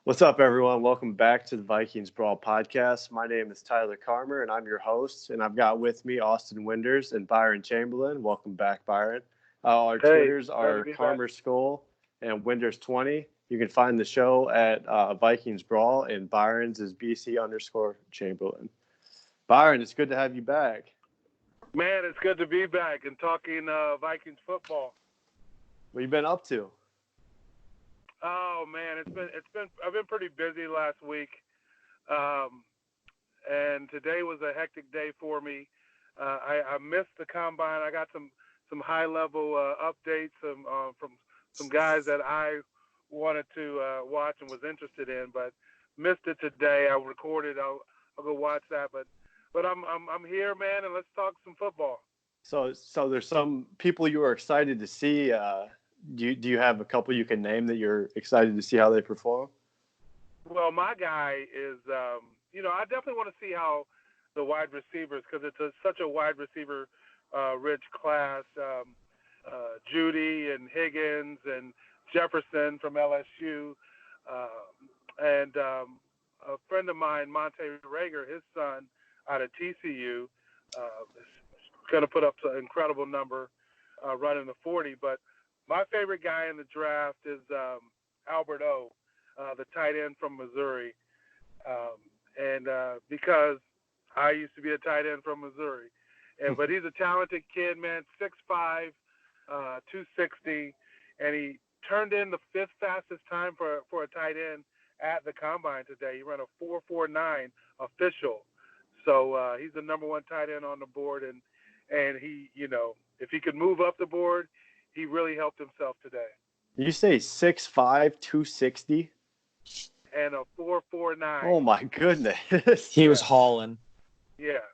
What's up, everyone? Welcome back to the Vikings Brawl podcast. My name is Tyler Carmer, and I'm your host. And I've got with me Austin Winders and Byron Chamberlain. Welcome back, Byron. Our Hey, Twitters glad to are be back. Carmer Skull and Winders20. You can find the show at Vikings Brawl, and Byron's is BC_Chamberlain. Byron, it's good to have you back. Man, it's good to be back and talking Vikings football. What you been up to? Oh man, I've been pretty busy last week, and today was a hectic day for me. I missed the combine. I got some high level updates from some guys that I wanted to watch and was interested in, but missed it today. I recorded. I'll go watch that, but I'm here, man, and let's talk some football. So there's some people you are excited to see. Do you have a couple you can name that you're excited to see how they perform? Well, my guy is, I definitely want to see how the wide receivers, because it's such a wide receiver rich class. Judy and Higgins and Jefferson from LSU, and a friend of mine, Monte Rager, his son out of TCU, is going to put up an incredible number running the 40. But my favorite guy in the draft is Albert O, the tight end from Missouri. And because I used to be a tight end from Missouri. But he's a talented kid, man, 6'5", 260, and he turned in the fifth fastest time for a tight end at the combine today. He ran a 4.49 official. So he's the number one tight end on the board, and he, if he could move up the board, he really helped himself today. You say 6'5", 260? And a 4.49. Oh, my goodness. He was hauling. Yeah.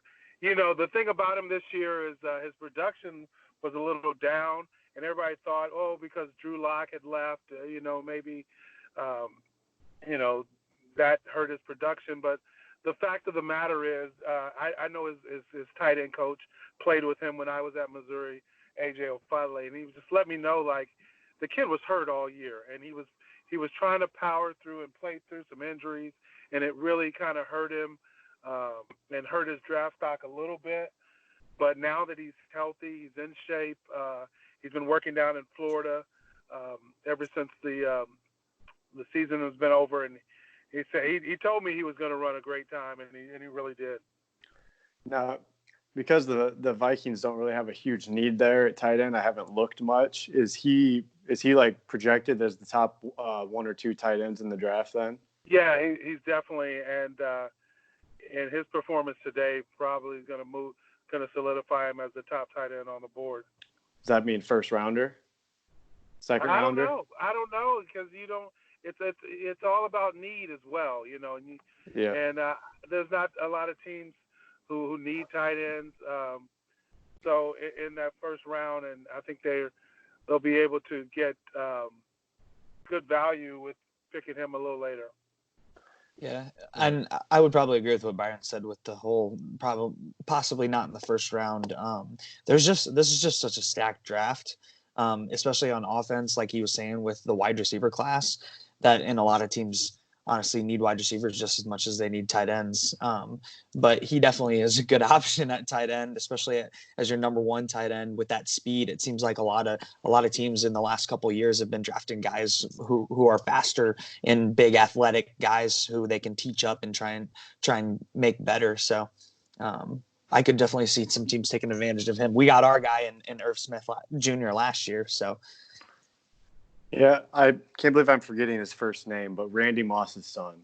The thing about him this year is his production was a little down, and everybody thought, because Drew Lock had left, maybe, that hurt his production. But the fact of the matter is, I know his tight end coach played with him when I was at Missouri, A.J. O'Fadley, and he just let me know, like, the kid was hurt all year, and he was trying to power through and play through some injuries, and it really kind of hurt him and hurt his draft stock a little bit. But now that he's healthy, he's in shape. He's been working down in Florida ever since the season has been over, and he told me he was going to run a great time, and he really did. Now, because the Vikings don't really have a huge need there at tight end, I haven't looked much. Is he like projected as the top one or two tight ends in the draft then? Yeah, he's definitely, and his performance today probably is going to solidify him as the top tight end on the board. Does that mean first rounder? Second rounder? I don't know because you don't. It's all about need as well, And there's not a lot of teams who need tight ends. So in that first round, and I think they'll be able to get good value with picking him a little later. Yeah, and I would probably agree with what Byron said with the whole possibly not in the first round. This is just such a stacked draft, especially on offense, like he was saying with the wide receiver class, that in a lot of teams honestly need wide receivers just as much as they need tight ends. But he definitely is a good option at tight end, especially as your number one tight end with that speed. It seems like a lot of teams in the last couple of years have been drafting guys who are faster and big athletic guys who they can teach up and try and make better. So I could definitely see some teams taking advantage of him. We got our guy in Irv Smith Jr. last year, so. Yeah, I can't believe I'm forgetting his first name, but Randy Moss's son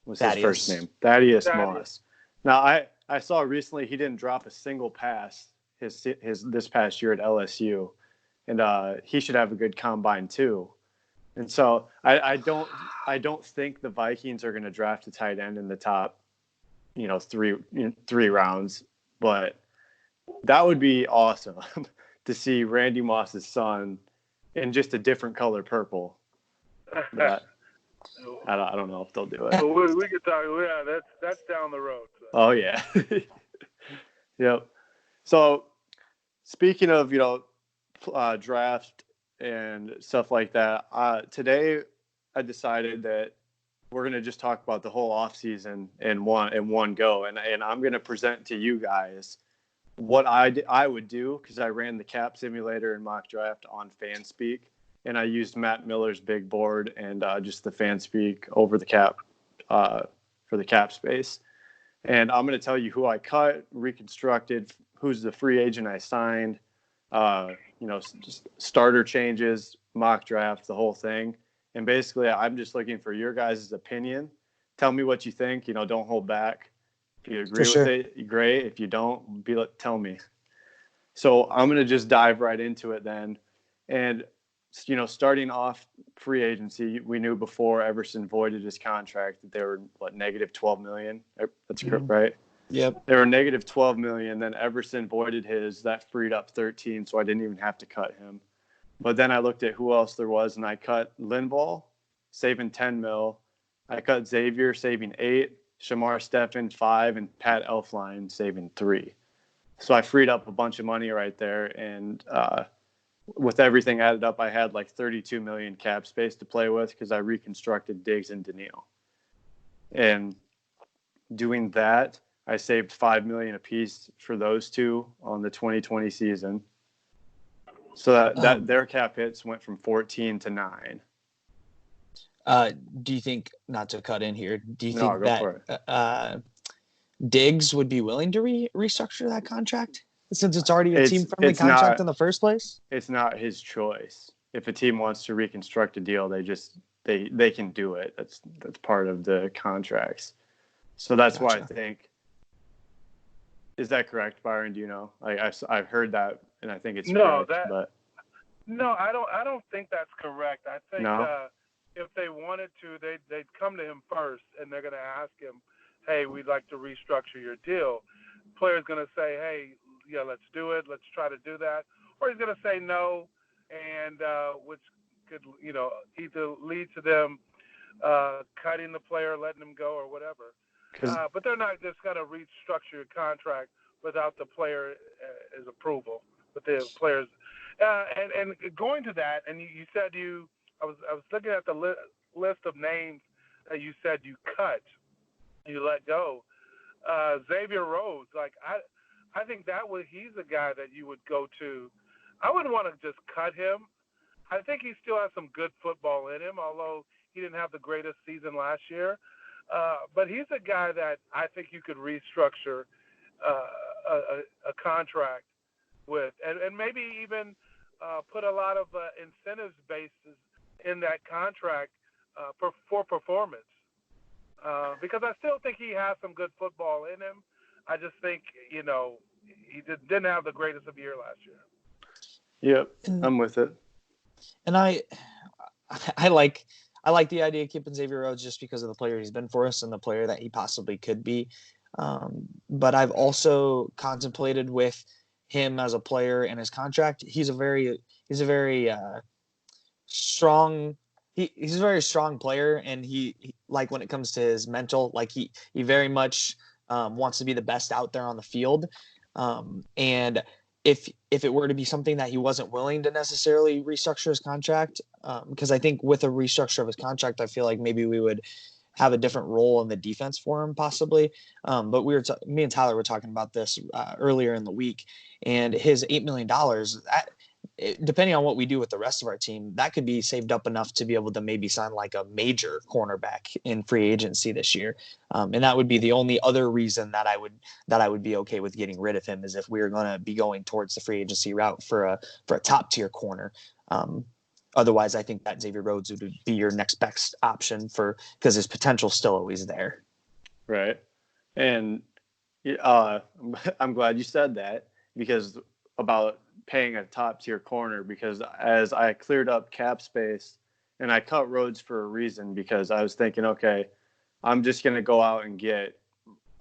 was his first name. Thaddeus Moss. Now, I saw recently he didn't drop a single pass his this past year at LSU, and he should have a good combine too. And so I don't think the Vikings are going to draft a tight end in the top, three rounds, but that would be awesome to see Randy Moss's son in just a different color purple. But I don't know if they'll do it. Well, we could talk. Yeah, that's down the road. So. Oh yeah. Yep. So speaking of draft and stuff like that, today I decided that we're going to just talk about the whole offseason in one go. And I'm going to present to you guys what I would do, because I ran the cap simulator and mock draft on FanSpeak, and I used Matt Miller's big board and just the FanSpeak over the cap for the cap space. And I'm going to tell you who I cut, reconstructed, who's the free agent I signed, just starter changes, mock draft, the whole thing. And basically, I'm just looking for your guys' opinion. Tell me what you think. Don't hold back. If you agree with it, great. If you don't, tell me. So I'm going to just dive right into it then. And, starting off free agency, we knew before Everson voided his contract that they were, negative $12 million. That's right? Yep. They were negative $12 million. Then Everson voided his. That freed up 13, so I didn't even have to cut him. But then I looked at who else there was, and I cut Linval, saving $10 million. I cut Xavier, saving $8 million. Shamar Steffen, $5 million, and Pat Elflein, saving $3 million. So I freed up a bunch of money right there, and with everything added up, I had $32 million cap space to play with because I reconstructed Diggs and Daniil. And doing that, I saved $5 million apiece for those two on the 2020 season. So that their cap hits went from 14 to 9. Do you think, not to cut in here, do you No, think that Diggs would be willing to restructure that contract since it's already a team-friendly contract in the first place? It's not his choice. If a team wants to reconstruct a deal, they can do it. That's part of the contracts. So that's why I think. Is that correct, Byron? Do you know? I've heard that, and I think it's correct. No, I don't think that's correct. I think if they wanted to, they'd come to him first, and they're going to ask him, "Hey, we'd like to restructure your deal." Player's going to say, "Hey, yeah, let's do it. Let's try to do that," or he's going to say no, and which could either lead to them cutting the player, letting him go, or whatever. But they're not just going to restructure your contract without the player's approval. But the players, and going to that, and you said I was looking at the list of names that you said you cut, you let go. Xavier Rhodes, I think he's a guy that you would go to. I wouldn't want to just cut him. I think he still has some good football in him, although he didn't have the greatest season last year. But he's a guy that I think you could restructure a contract with, and maybe even put a lot of incentives bases in that contract for performance. Because I still think he has some good football in him. I just think, he didn't have the greatest of year last year. Yep, I'm with it. And I like the idea of keeping Xavier Rhodes just because of the player he's been for us and the player that he possibly could be. But I've also contemplated with him as a player and his contract. He's a very strong. He's a very strong player, and he when it comes to his mental, he very much wants to be the best out there on the field. And if it were to be something that he wasn't willing to necessarily restructure his contract, because I think with a restructure of his contract, I feel like maybe we would have a different role in the defense for him possibly. But me and Tyler were talking about this earlier in the week, and his $8 million, depending on what we do with the rest of our team, that could be saved up enough to be able to maybe sign a major cornerback in free agency this year. And that would be the only other reason that I would be okay with getting rid of him, is if we were going to be going towards the free agency route for a top tier corner. Otherwise, I think that Xavier Rhodes would be your next best option because his potential's still always there. Right. And I'm glad you said that, because about paying a top tier corner, because as I cleared up cap space, and I cut Rhodes for a reason, because I was thinking, okay, I'm just going to go out and get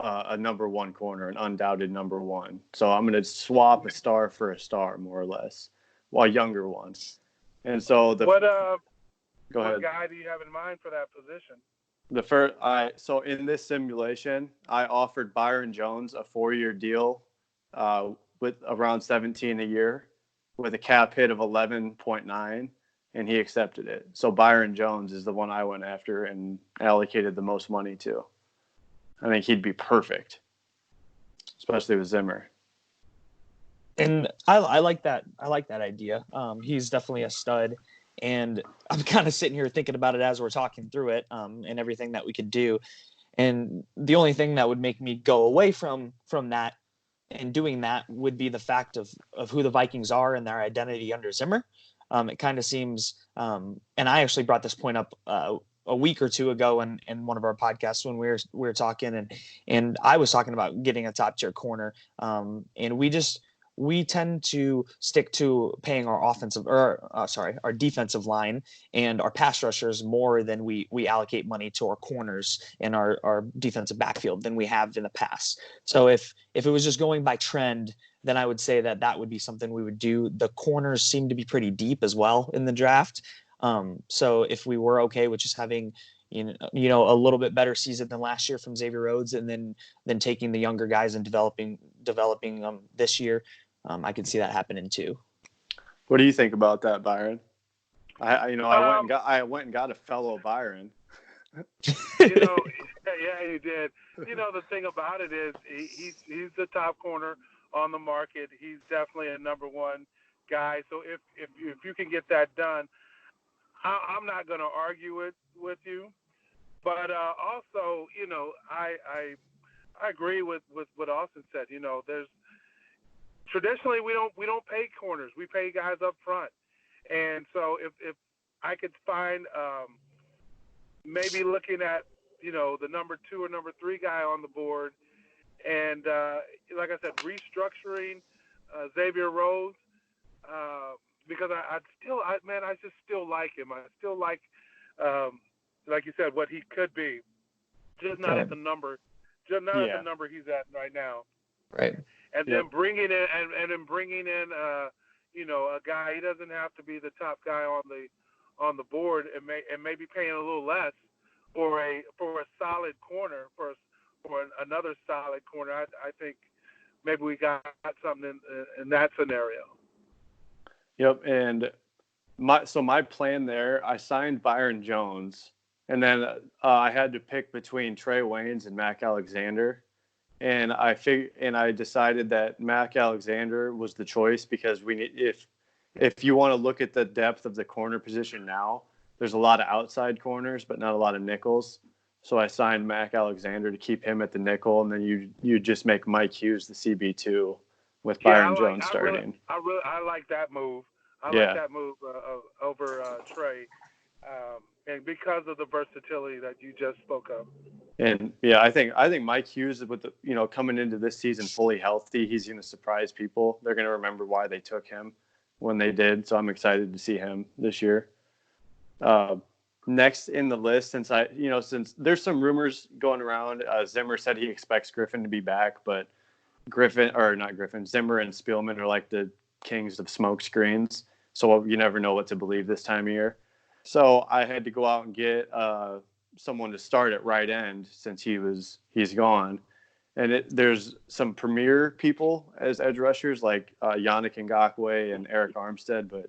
a number one corner, an undoubted number one. So I'm going to swap a star for a star, more or less, a younger one. And so go ahead. What guy do you have in mind for that position? So in this simulation, I offered Byron Jones a 4-year deal with around 17 a year, with a cap hit of 11.9. and he accepted it. So Byron Jones is the one I went after and allocated the most money to. I think he'd be perfect, especially with Zimmer. And I like that. I like that idea. He's definitely a stud. And I'm kind of sitting here thinking about it as we're talking through it, and everything that we could do. And the only thing that would make me go away from that and doing that would be the fact of who the Vikings are and their identity under Zimmer. It kind of seems, and I actually brought this point up a week or two ago in one of our podcasts when we were talking, and I was talking about getting a top tier corner, and we tend to stick to paying our our defensive line and our pass rushers more than we allocate money to our corners and our defensive backfield than we have in the past. So if it was just going by trend, then I would say that would be something we would do. The corners seem to be pretty deep as well in the draft. So if we were okay with just having, you know, a little bit better season than last year from Xavier Rhodes, and then taking the younger guys and developing this year, I could see that happening too. What do you think about that, Byron? I went and got a fellow Byron. Yeah, you did. You know, the thing about it is he's the top corner on the market. He's definitely a number one guy. So if you can get that done, I'm not going to argue it with you. But also, you know, I agree with what Austin said. You know, there's traditionally we don't pay corners. We pay guys up front. And so if I could find maybe looking at, you know, the number 2 or number 3 guy on the board, and like I said, restructuring Xavier Rhodes, because I just still like him. I still like you said, what he could be, just not at the number, at the number he's at right now. Right. And then bringing in you know, a guy. He doesn't have to be the top guy on the board, and maybe paying a little less for a solid corner, for another solid corner. I think maybe we got something in that scenario. Yep, and my plan there, I signed Byron Jones, and then I had to pick between Trey Waynes and Mac Alexander, and I decided that Mac Alexander was the choice because we need, if you want to look at the depth of the corner position now, there's a lot of outside corners, but not a lot of nickels. So I signed Mac Alexander to keep him at the nickel, and then you just make Mike Hughes the CB2 with Byron Jones starting. I like that move. I like that move over Trey, and because of the versatility that you just spoke of. And I think Mike Hughes, with coming into this season fully healthy, he's going to surprise people. They're going to remember why they took him when they did. So I'm excited to see him this year. Next in the list, since there's some rumors going around, Zimmer said he expects Griffin to be back, but Zimmer and Spielman are like the kings of smoke screens. So you never know what to believe this time of year. So I had to go out and get someone to start at right end since he's gone. And there's some premier people as edge rushers like Yannick Ngakoue and Eric Armstead, but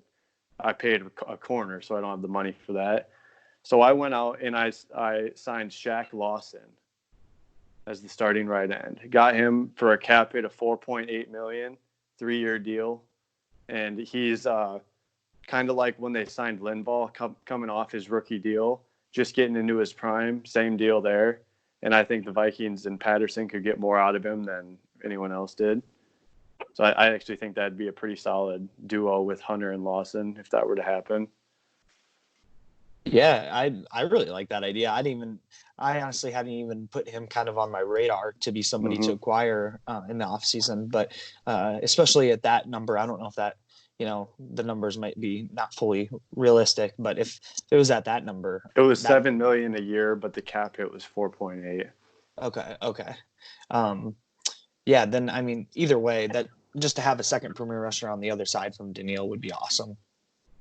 I paid a corner, so I don't have the money for that. So I went out and I signed Shaq Lawson as the starting right end. Got him for a cap hit of $4.8 million, 3-year deal. And he's kind of like when they signed Linval, coming off his rookie deal, just getting into his prime, same deal there. And I think the Vikings and Patterson could get more out of him than anyone else did. So I actually think that'd be a pretty solid duo with Hunter and Lawson if that were to happen. Yeah, I really like that idea. I honestly hadn't even put him kind of on my radar to be somebody to acquire in the offseason. But especially at that number, I don't know if that, the numbers might be not fully realistic. But if it was at that number, it was $7 million a year, but the cap hit was 4.8. Okay. Yeah, then I mean, either way, that just to have a second premier rusher on the other side from Daniil would be awesome.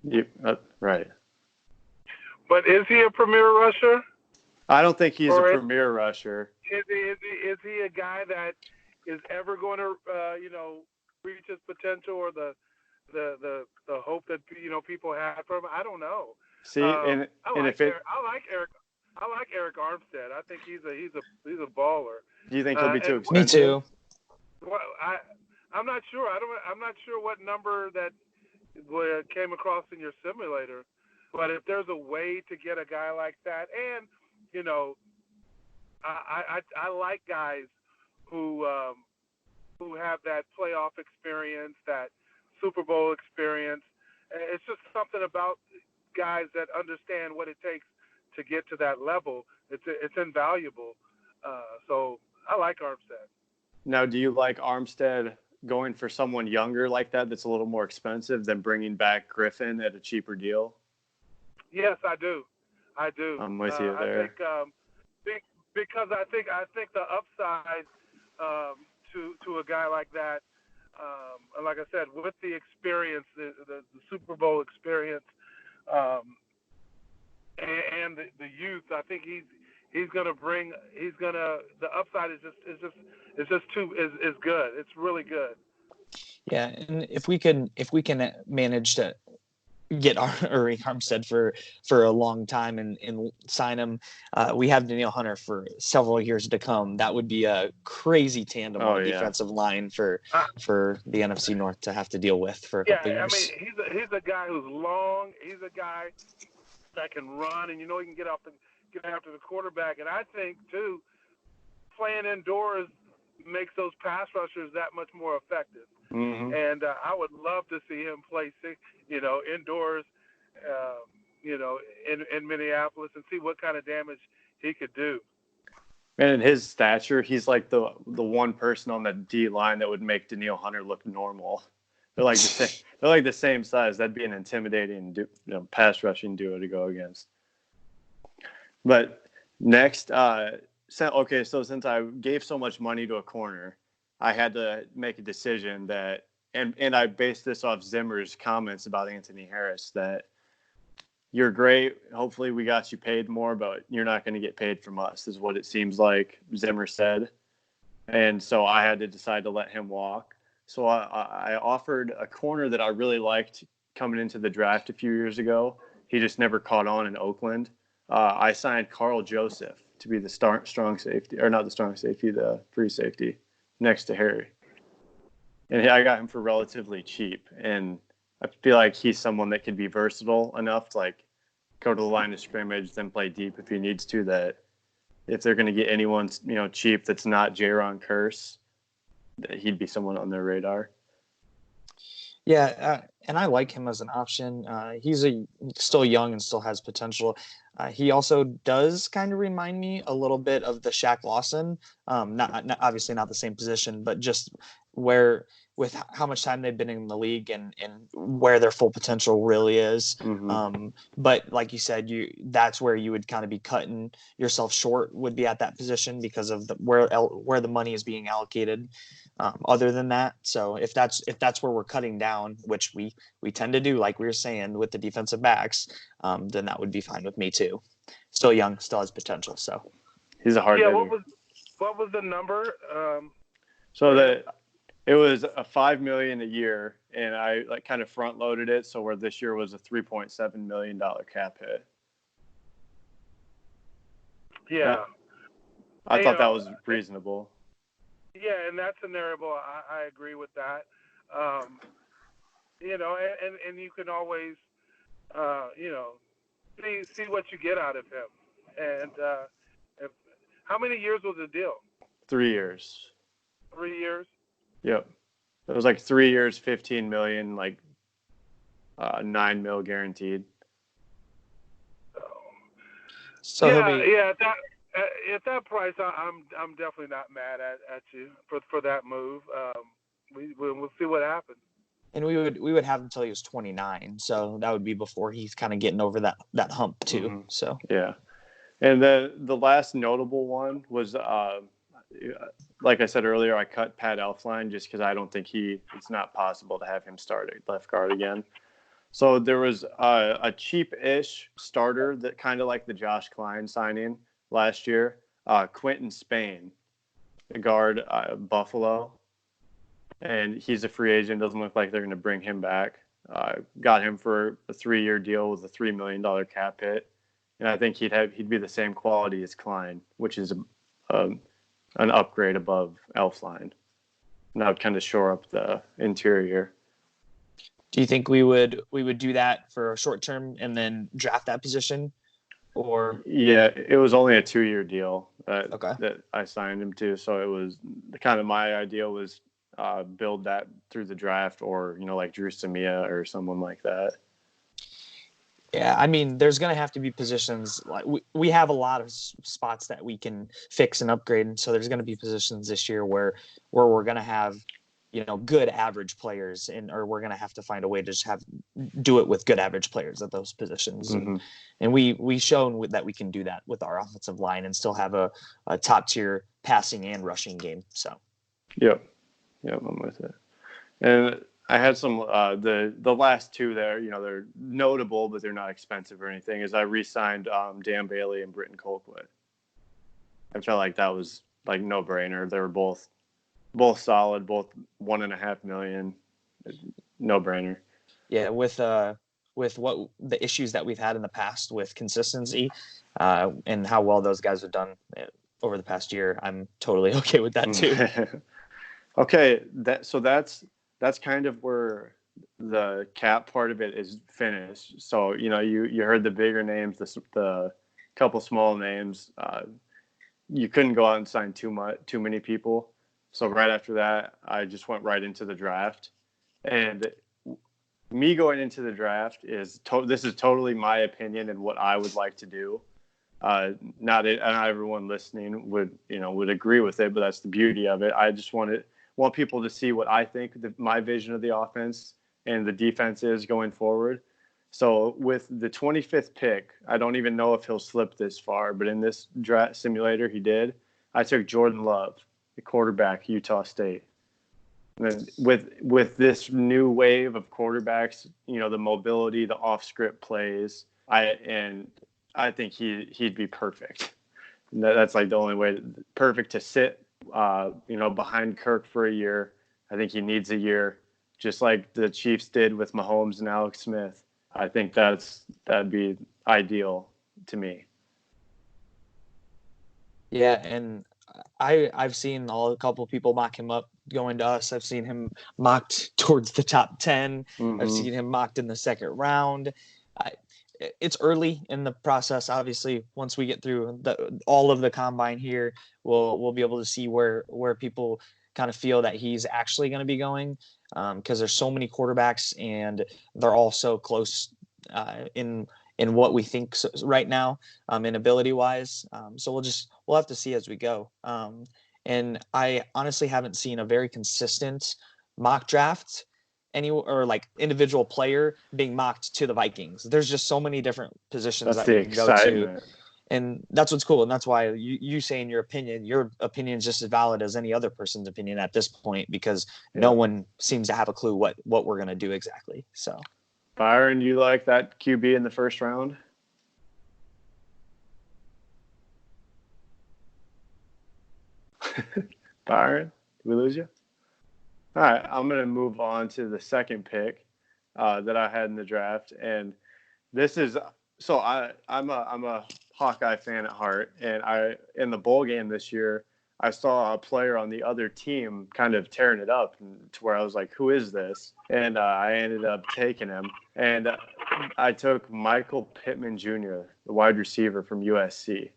Yep, right. But is he a premier rusher? I don't think he's a premier rusher. Is he a guy that is ever going to reach his potential, or the the hope that people had for him. I don't know. See, and if it, I like Eric Armstead. I think he's a baller. Do you think he'll be too expensive? Me too. Well, I'm not sure. I'm not sure what number that came across in your simulator, but if there's a way to get a guy like that, and I like guys who have that playoff experience, that Super Bowl experience. It's just something about guys that understand what it takes to get to that level. It's invaluable. So I like Armstead. Now, do you like Armstead going for someone younger like that that's a little more expensive than bringing back Griffin at a cheaper deal? Yes, I do. I'm with you there. I think because I think the upside to a guy like that, and like I said, with the experience, the Super Bowl experience, and the youth, I think he's gonna bring. The upside is good. It's really good. Yeah, and if we can manage to get Arik Armstead for a long time and sign him, we have Danielle Hunter for several years to come. That would be a crazy tandem on defensive line for the NFC North to have to deal with for a couple years. I mean, he's a guy who's long. He's a guy that can run, and he can get after the quarterback. And I think too, playing indoors makes those pass rushers that much more effective. Mm-hmm. And I would love to see him play indoors, in Minneapolis, and see what kind of damage he could do. And in his stature, he's like the one person on the D line that would make Danielle Hunter look normal. They're like the same size. That'd be an intimidating pass rushing duo to go against. But next, so since I gave so much money to a corner, I had to make a decision that, and I based this off Zimmer's comments about Anthony Harris, that you're great. Hopefully we got you paid more, but you're not going to get paid from us, is what it seems like Zimmer said. And so I had to decide to let him walk. So I offered a corner that I really liked coming into the draft a few years ago. He just never caught on in Oakland. I signed Carl Joseph to be the strong safety, or not the strong safety, the free safety next to Harry. And I got him for relatively cheap. And I feel like he's someone that could be versatile enough to go to the line of scrimmage, then play deep if he needs to, that if they're going to get anyone, cheap that's not Jaron Curse, that he'd be someone on their radar. Yeah, and I like him as an option. He's still young and still has potential. He also does kind of remind me a little bit of the Shaq Lawson. Not obviously not the same position, but just with how much time they've been in the league and where their full potential really is. Mm-hmm. But like you said, that's where you would kind of be cutting yourself short, would be at that position because of where the money is being allocated. Other than that, so if that's where we're cutting down, which we tend to do, like we were saying with the defensive backs, then that would be fine with me too. Still young, still has potential. So he's a hard hitter. What was the number? It was a $5 million a year, and I kind of front loaded it. So where this year was a $3.7 million cap hit. Yeah, I thought that was reasonable. Yeah, in that scenario, I agree with that. And you can always, see what you get out of him. And how many years was the deal? 3 years. 3 years? Yep. It was 3 years, 15 million, $9 million guaranteed. So at that price, I'm definitely not mad at you for that move. We'll see what happens. And we would have him until he was 29, so that would be before he's kind of getting over that hump too. Mm-hmm. So yeah, and the last notable one was like I said earlier, I cut Pat Elflein just because I don't think it's not possible to have him start at left guard again. So there was a cheap-ish starter that kind of like the Josh Klein signing last year, Quentin Spain, the guard, Buffalo. And he's a free agent. Doesn't look like they're going to bring him back. got him for a 3-year deal with a $3 million cap hit. And I think he'd be the same quality as Klein, which is an upgrade above Elflein. And that would kind of shore up the interior. Do you think we would do that for a short term and then draft that position? Or yeah, it was only a 2-year deal okay. that I signed him to. So it was kind of my idea was build that through the draft, or like Drew Samia or someone like that. Yeah, I mean, there's going to have to be positions like we have a lot of spots that we can fix and upgrade, and so there's going to be positions this year where we're going to have good average players, or we're going to have to find a way to just do it with good average players at those positions. Mm-hmm. And we shown that we can do that with our offensive line and still have a top tier passing and rushing game. So Yep, I'm with it. And I had some the last two there, they're notable, but they're not expensive or anything. Is I re-signed Dan Bailey and Britton Colquitt. I felt like that was like no brainer. They were both solid, both $1.5 million, no brainer. Yeah, with what the issues that we've had in the past with consistency, and how well those guys have done over the past year, I'm totally okay with that too. Okay, that's kind of where the cap part of it is finished. So you heard the bigger names, the couple small names. You couldn't go out and sign too many people. So right after that, I just went right into the draft. And me going into the draft this is totally my opinion and what I would like to do. Not everyone listening would agree with it, but that's the beauty of it. I just want people to see what I think my vision of the offense and the defense is going forward. So with the 25th pick, I don't even know if he'll slip this far, but in this draft simulator he did. I took Jordan Love, the quarterback, Utah State. And then with this new wave of quarterbacks, the mobility, the off-script plays, I think he'd be perfect. And that's like the only way perfect to sit behind Kirk for a year. I think he needs a year, just like the Chiefs did with Mahomes and Alex Smith. I think that'd be ideal to me. Yeah, and I've seen a couple of people mock him up going to us. I've seen him mocked towards the top 10. Mm-hmm. I've seen him mocked in the second round. It's early in the process. Obviously, once we get through all of the combine here, we'll be able to see where people kind of feel that he's actually going to be going, because there's so many quarterbacks and they're all so close in what we think right now, in ability wise. So we'll have to see as we go. And I honestly haven't seen a very consistent mock draft or like individual player being mocked to the Vikings. There's just so many different positions that we can go to. And that's what's cool. And that's why you saying your opinion is just as valid as any other person's opinion at this point, because no one seems to have a clue what we're going to do exactly. So Byron, you like that QB in the first round? Byron, did we lose you? All right, I'm going to move on to the second pick that I had in the draft, and this is I'm a Hawkeye fan at heart, and in the bowl game this year, I saw a player on the other team kind of tearing it up to where I was like, who is this? And I ended up taking him, and I took Michael Pittman Jr., the wide receiver from USC.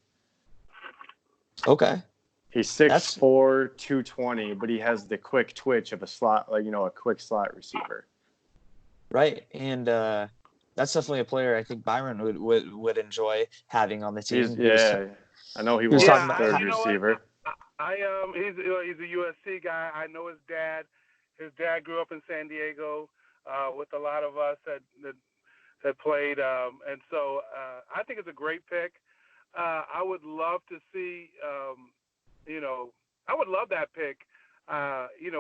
Okay. He's 6'4", 220, but he has the quick twitch of a slot, a quick slot receiver. Right, and that's definitely a player I think Byron would enjoy having on the team. I know he was talking about third receiver. He's a USC guy. I know his dad. His dad grew up in San Diego with a lot of us that played, and so I think it's a great pick. I would love to see. I would love that pick.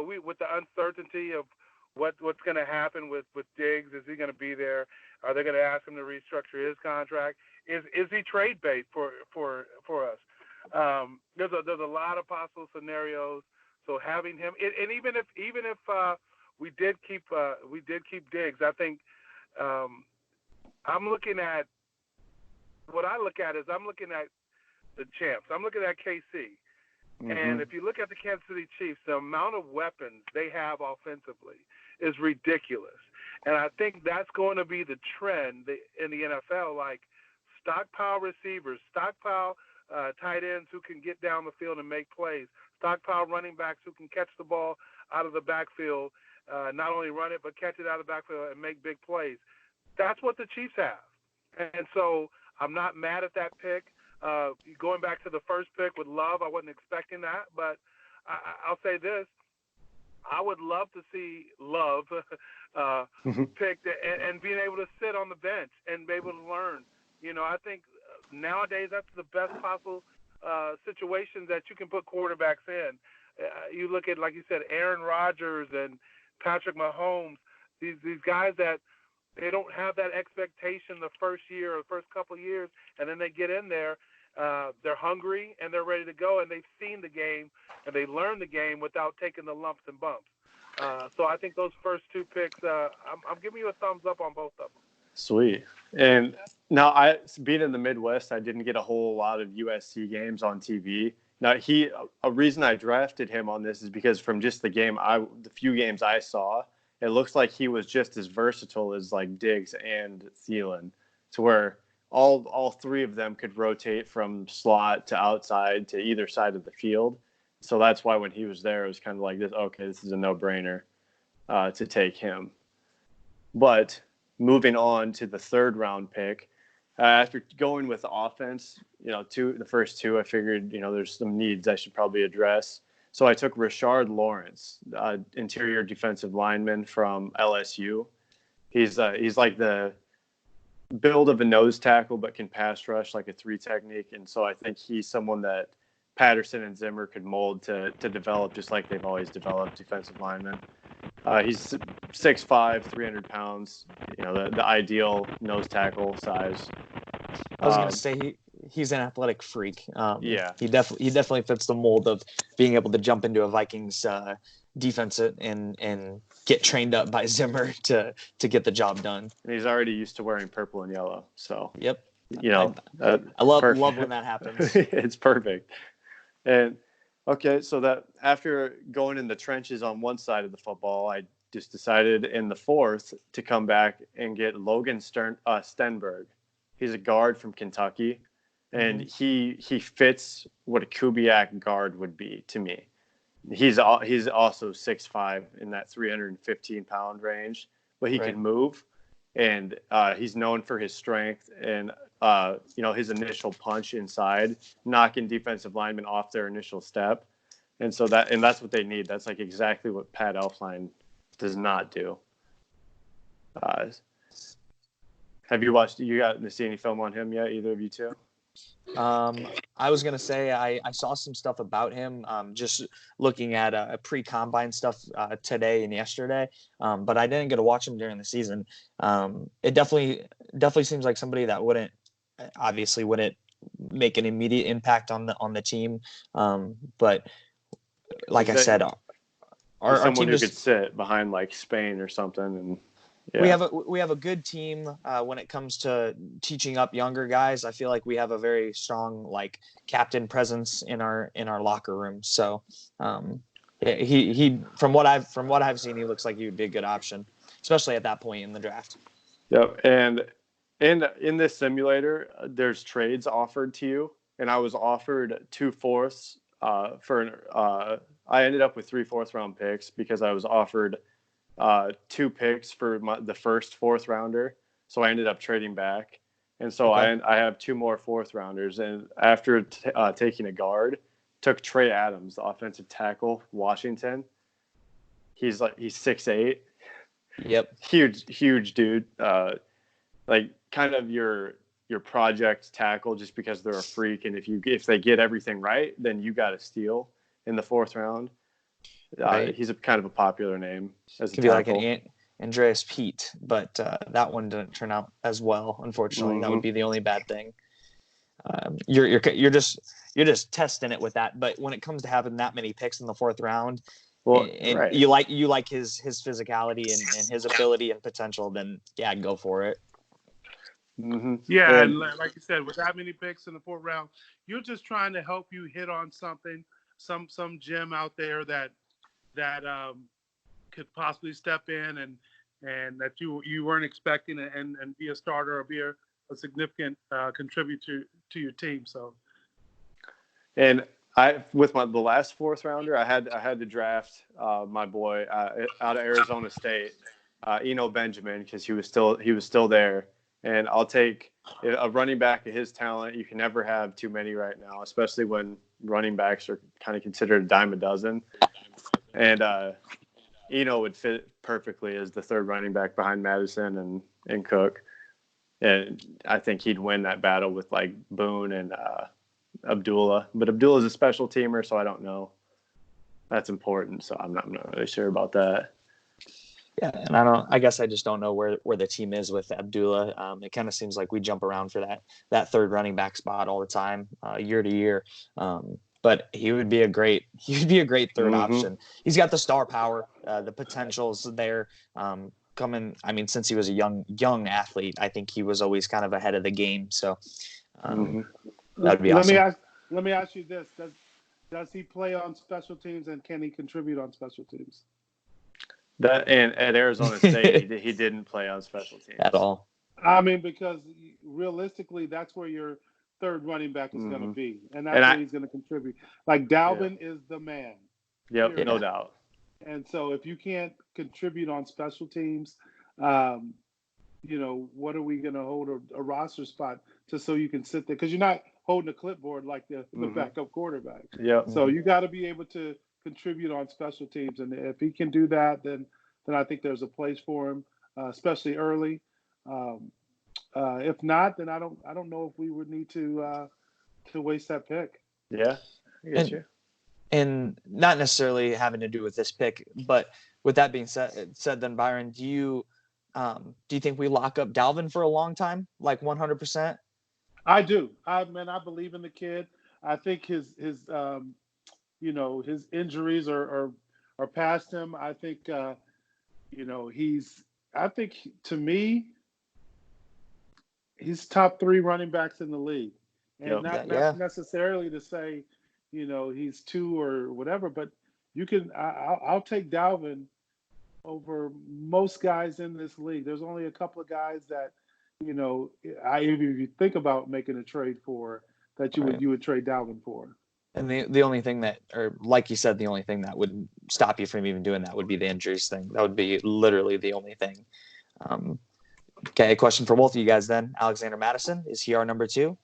We with the uncertainty of what's going to happen with Diggs. Is he going to be there? Are they going to ask him to restructure his contract? Is he trade bait for us? There's a lot of possible scenarios. So having him, and even if we did keep Diggs. I think I'm looking at what I look at is I'm looking at the champs. I'm looking at KC. And if you look at the Kansas City Chiefs, the amount of weapons they have offensively is ridiculous. And I think that's going to be the trend in the NFL, like stockpile receivers, stockpile tight ends who can get down the field and make plays, stockpile running backs who can catch the ball out of the backfield, not only run it, but catch it out of the backfield and make big plays. That's what the Chiefs have. And so I'm not mad at that pick. Going back to the first pick with Love, I wasn't expecting that, but I'll say this. I would love to see Love picked and being able to sit on the bench and be able to learn. I think nowadays that's the best possible situation that you can put quarterbacks in. You look at, like you said, Aaron Rodgers and Patrick Mahomes, these guys that they don't have that expectation the first year or the first couple of years, and then they get in there. They're hungry and they're ready to go, and they've seen the game and they learn the game without taking the lumps and bumps. So I think those first two picks, I'm giving you a thumbs up on both of them. Sweet. And now, being in the Midwest, I didn't get a whole lot of USC games on TV. Now, a reason I drafted him on this is because from just the few games I saw, it looks like he was just as versatile as like Diggs and Thielen, to where all three of them could rotate from slot to outside to either side of the field. So that's why when he was there, it was kind of like this. Okay, this is a no-brainer to take him. But moving on to the third round pick, after going with the offense, the first two, I figured, there's some needs I should probably address. So I took Rashard Lawrence, interior defensive lineman from LSU. He's like the build of a nose tackle, but can pass rush like a 3 technique. And so I think he's someone that Patterson and Zimmer could mold to develop just like they've always developed defensive linemen. He's 6'5", 300 pounds, the ideal nose tackle size. I was going to say he's an athletic freak. Yeah. He definitely fits the mold of being able to jump into a Vikings defense and get trained up by Zimmer to get the job done. And he's already used to wearing purple and yellow. So, yep. I love when that happens. It's perfect. And okay, so that after going in the trenches on one side of the football, I just decided in the fourth to come back and get Logan Stenberg. He's a guard from Kentucky, and he fits what a Kubiak guard would be to me. He's also 6'5" in that 315-pound range, but he can move, and he's known for his strength and his initial punch inside, knocking defensive linemen off their initial step. And so that's what they need. That's like exactly what Pat Elflein does not do. Have you gotten to see any film on him yet, either of you two? I was going to say I saw some stuff about him, just looking at pre-combine stuff today and yesterday, but I didn't get to watch him during the season. It definitely seems like somebody that wouldn't make an immediate impact on the team. But like I said, our team who could sit behind like Spain or something, and we have a good team when it comes to teaching up younger guys. I feel like we have a very strong like captain presence in our locker room. So he from what I've seen, he looks like he would be a good option, especially at that point in the draft. Yep, and in this simulator, there's trades offered to you, and I was offered 2/4 I ended up with 3 4th-round picks because I was offered 2 picks for the first 4th rounder. So I ended up trading back. And so I have 2 more 4th rounders. And after taking a guard, took Trey Adams, the offensive tackle, Washington. He's 6'8". Yep. Huge dude. Like kind of your project tackle just because they're a freak. And if they get everything right, then you got to steal in the 4th round. He's a kind of a popular name as a tackle. Could be like an Andreas Pete, but that one didn't turn out as well. Unfortunately, that would be the only bad thing. You're just testing it with that. But when it comes to having that many picks in the 4th round, Well, and right. you like his physicality and his ability and potential, then yeah, go for it. Mm-hmm. Yeah, and like you said, with that many picks in the fourth round, you're just trying to help you hit on something, some gem out there that could possibly step in and that you weren't expecting and be a starter or be a significant contributor to your team. So, and with the last fourth rounder, I had to draft my boy out of Arizona State, Eno Benjamin, because he was still there. And I'll take a running back of his talent. You can never have too many right now, especially when running backs are kind of considered a dime a dozen. And Eno would fit perfectly as the third running back behind Madison and Cook. And I think he'd win that battle with like Boone and Abdullah. But Abdullah's a special teamer, so I don't know. That's important, so I'm not really sure about that. Yeah, and I guess I just don't know where the team is with Abdullah. It kind of seems like we jump around for that third running back spot all the time, year to year. But he would be a great third option. He's got the star power, the potential's there. Coming, I mean, since he was a young athlete, I think he was always kind of ahead of the game. So that'd be awesome. Let me ask you this: does he play on special teams, and can he contribute on special teams? That and at Arizona State, he didn't play on special teams at all. I mean, because realistically, that's where your third running back is going to be, and that's where he's going to contribute. Like Dalvin is the man. Yep, no doubt. And so, if you can't contribute on special teams, what are we going to hold a roster spot just so you can sit there? Because you're not holding a clipboard like the backup quarterback. Yep. So you got to be able to contribute on special teams, and if he can do that, then I think there's a place for him, especially early. If not, then I don't know if we would need to waste that pick. Yeah, I get you. And not necessarily having to do with this pick, but with that being said, then Byron, do you think we lock up Dalvin for a long time, like 100%? I do. I believe in the kid. I think his injuries are past him. I think to me, he's top 3 running backs in the league, and not necessarily to say, he's 2 or whatever, but you can. I'll take Dalvin over most guys in this league. There's only a couple of guys that, if you think about making a trade for, that you would trade Dalvin for. And the only thing that, or like you said, the only thing that would stop you from even doing that would be the injuries thing. That would be literally the only thing. Okay, question for both of you guys then. Alexander Madison, is he our number 2?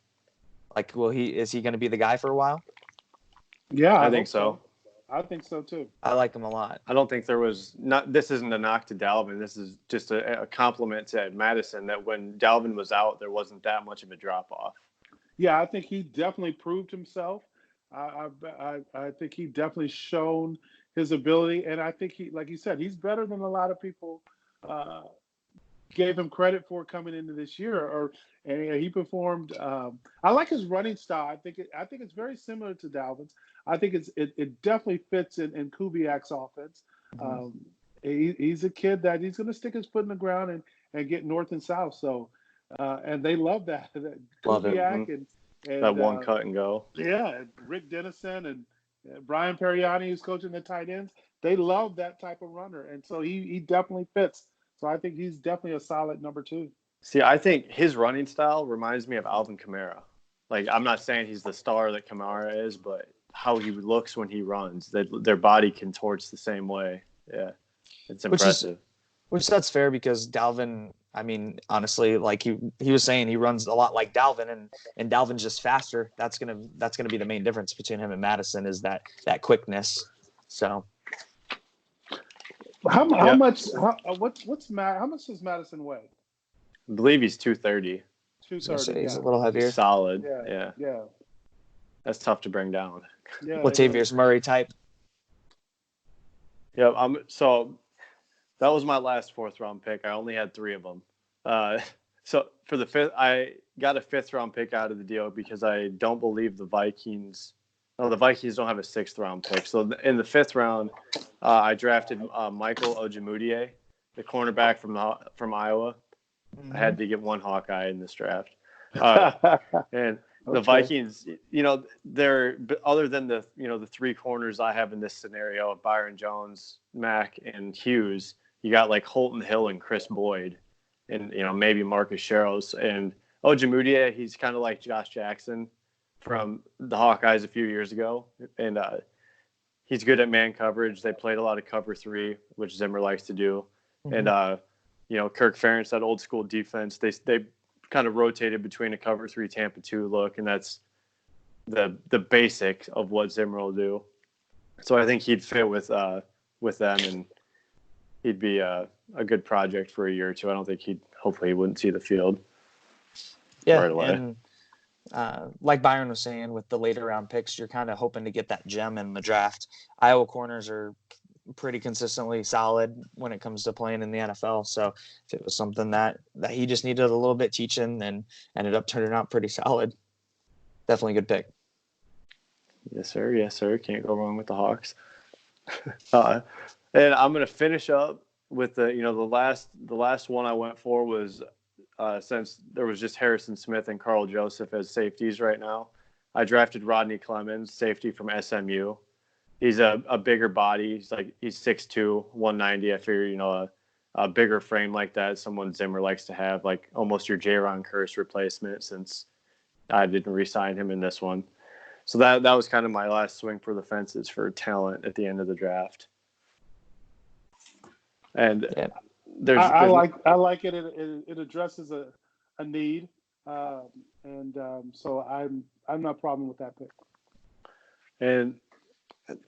Like, is he going to be the guy for a while? Yeah, I think so. I think so too. I like him a lot. I don't think this isn't a knock to Dalvin. This is just a compliment to Madison that when Dalvin was out, there wasn't that much of a drop off. Yeah, I think he definitely proved himself. I think he definitely shown his ability, and I think he, like you said, he's better than a lot of people gave him credit for coming into this year. And he performed. I like his running style. I think it's very similar to Dalvin's. I think it definitely fits in Kubiak's offense. He's a kid that he's going to stick his foot in the ground and get north and south. So, and they love that. Love Kubiak it. And that one cut and go. Yeah, Rick Dennison and Brian Periani, who's coaching the tight ends, they love that type of runner, and so he definitely fits. So I think he's definitely a solid number 2. See, I think his running style reminds me of Alvin Kamara. Like, I'm not saying he's the star that Kamara is, but how he looks when he runs, their body contorts the same way. Yeah, it's impressive. Which that's fair because Dalvin, I mean, honestly, like he was saying, he runs a lot like Dalvin, and Dalvin's just faster. That's gonna be the main difference between him and Madison is that quickness. So, how much does Madison weigh? I believe he's 230. 230. He's a little heavier. He's solid. Yeah. That's tough to bring down. Yeah, Latavius Murray type. Yep. So that was my last 4th round pick. I only had 3 of them. So for the 5th, I got a 5th round pick out of the deal because I don't believe the Vikings the Vikings don't have a 6th-round pick. So in the 5th round, I drafted Michael Ojemudia, the cornerback from Iowa. Mm-hmm. I had to get one Hawkeye in this draft. And the Vikings, they're other than the 3 corners I have in this scenario of Byron Jones, Mack, and Hughes, you got like Holton Hill and Chris Boyd, and maybe Marcus Sherrills. And Ojemudia, he's kind of like Josh Jackson from the Hawkeyes a few years ago, and he's good at man coverage. They played a lot of cover 3, which Zimmer likes to do, and Kirk Ferentz, that old school defense. They kind of rotated between a cover 3 Tampa 2 look, and that's the basic of what Zimmer will do. So I think he'd fit with them, and he'd be a good project for a year or two. I don't think hopefully he wouldn't see the field right away. And like Byron was saying, with the later round picks, you're kind of hoping to get that gem in the draft. Iowa corners are pretty consistently solid when it comes to playing in the NFL. So if it was something that he just needed a little bit teaching and ended up turning out pretty solid, definitely a good pick. Yes, sir. Yes, sir. Can't go wrong with the Hawks. And I'm going to finish up with the last one I went for was since there was just Harrison Smith and Carl Joseph as safeties right now, I drafted Rodney Clemens, safety from SMU. He's a bigger body. He's 6'2", 190. I figure, a bigger frame like that, someone Zimmer likes to have, like almost your Jaron Kearse replacement, since I didn't re-sign him in this one. So that was kind of my last swing for the fences for talent at the end of the draft. And I like it. It addresses a need, so I'm not problem with that pick. And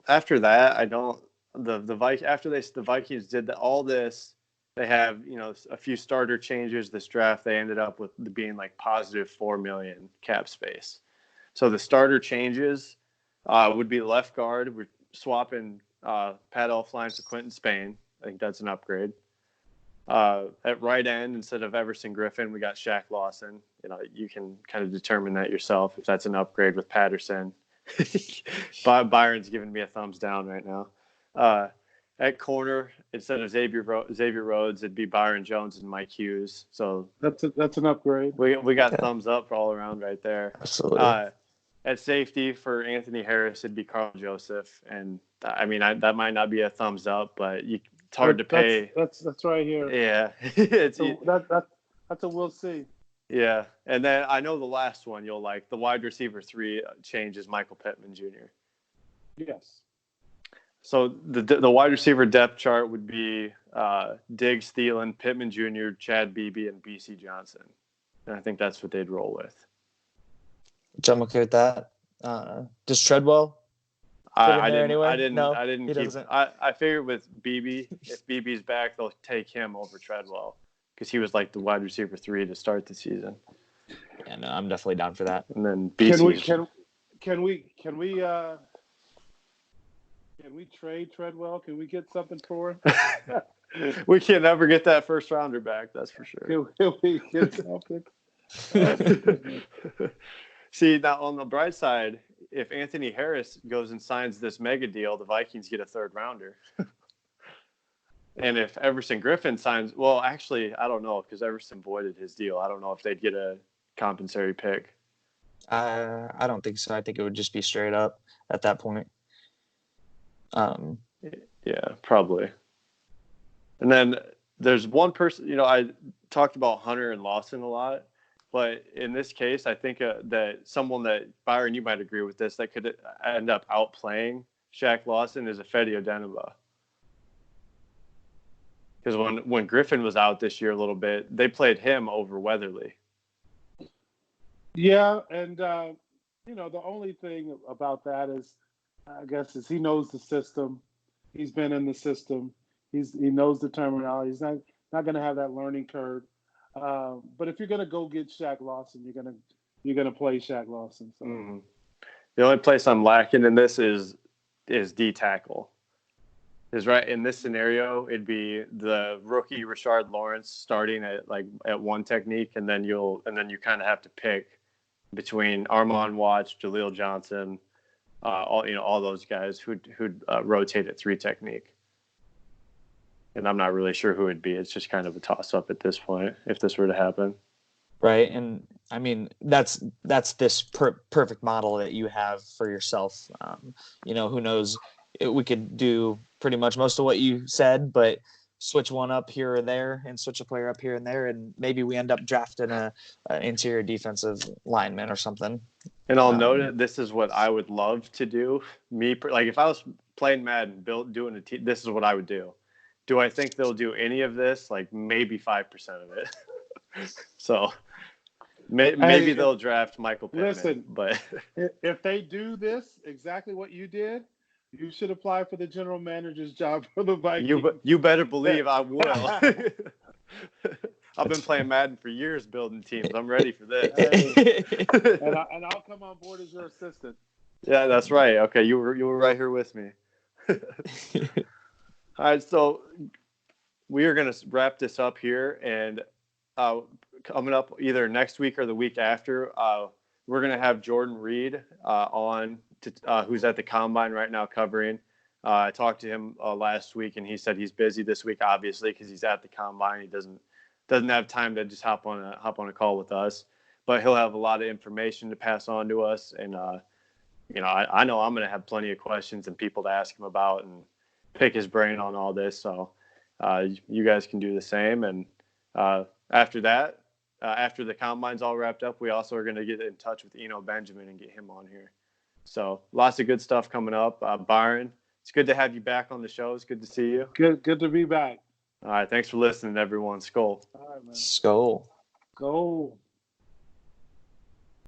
after that, the Vikings did all this. They have a few starter changes this draft. They ended up with being like positive $4 million cap space. So the starter changes would be left guard. We're swapping Pat Elflein for Quentin Spain. I think that's an upgrade. At right end, instead of Everson Griffin, we got Shaq Lawson. You can kind of determine that yourself if that's an upgrade with Patterson. Byron's giving me a thumbs down right now. At corner, instead of Xavier Rhodes, it'd be Byron Jones and Mike Hughes. So that's an upgrade. We got thumbs up all around right there. Absolutely. At safety for Anthony Harris, it'd be Carl Joseph, and I mean that might not be a thumbs up, but it's hard to pay. That's right here. Yeah, that's a we'll see. Yeah, and then I know the last one you'll like. The wide receiver 3 change is Michael Pittman Jr. Yes. So the wide receiver depth chart would be Diggs, Thielen, Pittman Jr., Chad Beebe, and BC Johnson, and I think that's what they'd roll with. Which I'm okay with that. Does Treadwell? I anyway? didn't keep. I figured with Beebe, if Beebe's back, they'll take him over Treadwell because he was like the wide receiver 3 to start the season. Yeah, no, I'm definitely down for that. And then BC. Can we trade Treadwell? Can we get something for him? We can never get that first rounder back. That's for sure. Can we get something? See, now on the bright side, if Anthony Harris goes and signs this mega deal, the Vikings get a 3rd rounder. And if Everson Griffin signs, well, actually, I don't know, because Everson voided his deal. I don't know if they'd get a compensatory pick. I don't think so. I think it would just be straight up at that point. Yeah, probably. And then there's one person, I talked about Hunter and Lawson a lot. But in this case, I think that someone that, Byron, you might agree with this, that could end up outplaying Shaq Lawson is Ifeadi Odenigbo. Because when Griffin was out this year a little bit, they played him over Weatherly. Yeah, and, the only thing about that is, I guess, is he knows the system. He's been in the system. He knows the terminology. He's not going to have that learning curve. But if you're gonna go get Shaq Lawson, you're gonna play Shaq Lawson. So. Mm-hmm. The only place I'm lacking in this is D tackle. Is right in this scenario, it'd be the rookie Rashard Lawrence starting at one technique, and then you kind of have to pick between Armand Watts, Jaleel Johnson, all those guys who'd rotate at 3 technique. And I'm not really sure who it'd be. It's just kind of a toss up at this point if this were to happen. Right. And I mean, that's this perfect model that you have for yourself. Who knows? We could do pretty much most of what you said, but switch one up here or there and switch a player up here and there. And maybe we end up drafting an interior defensive lineman or something. And I'll note it. This is what I would love to do. If I was playing Madden, doing a team, this is what I would do. Do I think they'll do any of this? Like maybe 5% of it. So maybe they'll draft Michael Pittman. Listen, but if they do this exactly what you did, you should apply for the general manager's job for the Vikings. You better believe I will. I've been playing Madden for years, building teams. I'm ready for this. And I'll come on board as your assistant. Yeah, that's right. Okay, you were right here with me. All right, so we are going to wrap this up here, and coming up either next week or the week after, we're going to have Jordan Reed on, who's at the Combine right now covering. I talked to him last week, and he said he's busy this week, obviously, because he's at the Combine. He doesn't have time to just hop on a call with us, but he'll have a lot of information to pass on to us, and I know I'm going to have plenty of questions and people to ask him about and pick his brain on all this. So you guys can do the same. And after that, after the Combine's all wrapped up, we also are going to get in touch with Eno Benjamin and get him on here. So lots of good stuff coming up. Byron, it's good to have you back on the show. It's good to see you. Good to be back. All right. Thanks for listening, everyone. Skol. All right, man. Skol. Go.